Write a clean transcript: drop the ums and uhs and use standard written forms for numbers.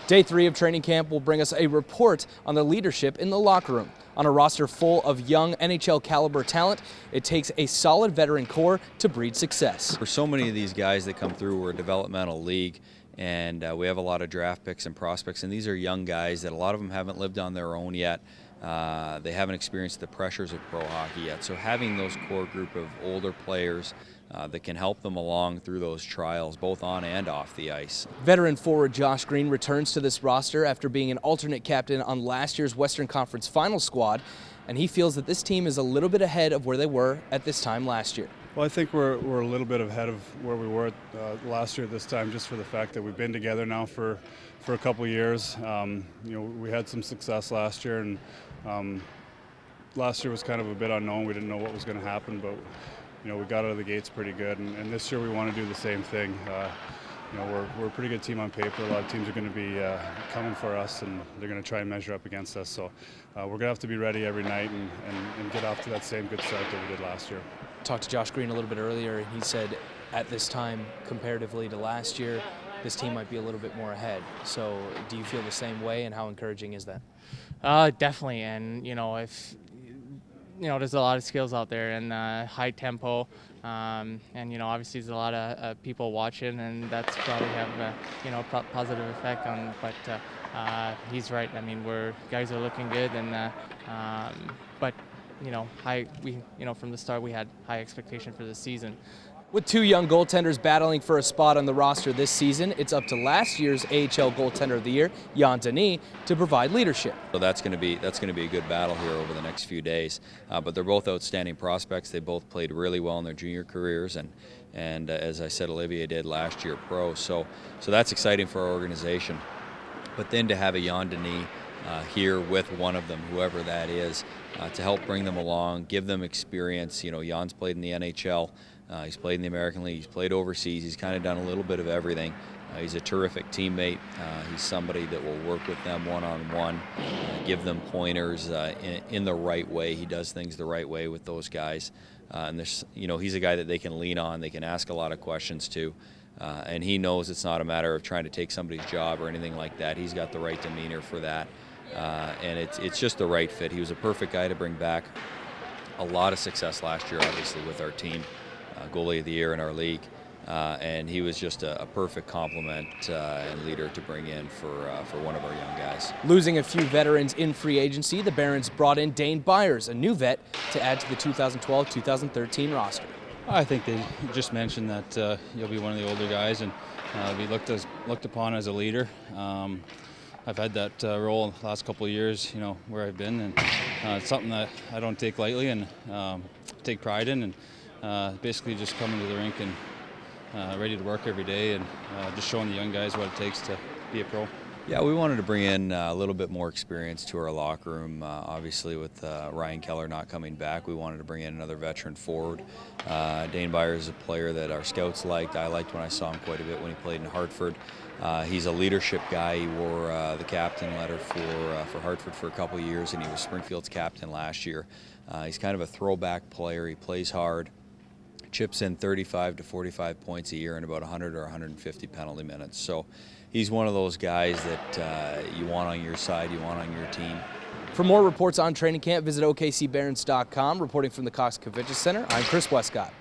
Day 3 of training camp will bring us a report on the leadership in the locker room. On a roster full of young NHL caliber talent, it takes a solid veteran core to breed success. For so many of these guys that come through, we're a developmental league, and we have a lot of draft picks and prospects, and these are young guys that a lot of them haven't lived on their own yet. They haven't experienced the pressures of pro hockey yet. So having those core group of older players that can help them along through those trials, both on and off the ice. Veteran forward Josh Green returns to this roster after being an alternate captain on last year's Western Conference Final squad, and he feels that this team is a little bit ahead of where they were at this time last year. Well, I think we're a little bit ahead of where we were last year at this time, just for the fact that we've been together now for a couple of years. We had some success last year, and last year was kind of a bit unknown. We didn't know what was going to happen, but we got out of the gates pretty good, and this year we want to do the same thing. We're a pretty good team on paper. A lot of teams are going to be coming for us, and they're going to try and measure up against us. So we're going to have to be ready every night and get off to that same good start that we did last year. Talked to Josh Green a little bit earlier, and he said at this time, comparatively to last year, this team might be a little bit more ahead. So do you feel the same way, and how encouraging is that? Definitely, and if there's a lot of skills out there and high tempo, and obviously there's a lot of people watching, and that's probably have a positive effect on. But he's right. I mean, guys are looking good, and but from the start we had high expectation for this season. With two young goaltenders battling for a spot on the roster this season, it's up to last year's AHL Goaltender of the Year, Jan Denis, to provide leadership. So that's going to be a good battle here over the next few days. But they're both outstanding prospects. They both played really well in their junior careers, and as I said, Olivier did last year pro. So that's exciting for our organization. But then to have a Jan Denis here with one of them, whoever that is, to help bring them along, give them experience. Jan's played in the NHL. He's played in the American League. He's played overseas. He's kind of done a little bit of everything. He's a terrific teammate. He's somebody that will work with them one-on-one, give them pointers in the right way. He does things the right way with those guys. And he's a guy that they can lean on. They can ask a lot of questions to. And he knows it's not a matter of trying to take somebody's job or anything like that. He's got the right demeanor for that. And it's just the right fit. He was a perfect guy to bring back. A lot of success last year, obviously, with our team. Goalie of the Year in our league, and he was just a perfect complement and leader to bring in for one of our young guys. Losing a few veterans in free agency, the Barons brought in Dane Byers, a new vet, to add to the 2012-2013 roster. I think they just mentioned that you'll be one of the older guys, and be looked upon as a leader. I've had that role the last couple of years, where I've been, and it's something that I don't take lightly and take pride in. And basically just coming to the rink and ready to work every day, and just showing the young guys what it takes to be a pro. Yeah, we wanted to bring in a little bit more experience to our locker room. Obviously, with Ryan Keller not coming back, we wanted to bring in another veteran forward. Dane Byers is a player that our scouts liked. I liked when I saw him quite a bit when he played in Hartford. He's a leadership guy. He wore the captain letter for Hartford for a couple of years, and he was Springfield's captain last year. He's kind of a throwback player. He plays hard. Chips in 35 to 45 points a year and about 100 or 150 penalty minutes. So he's one of those guys that you want on your side, you want on your team. For more reports on training camp, visit OKCBarons.com. Reporting from the Cox Convention Center, I'm Chris Wescott.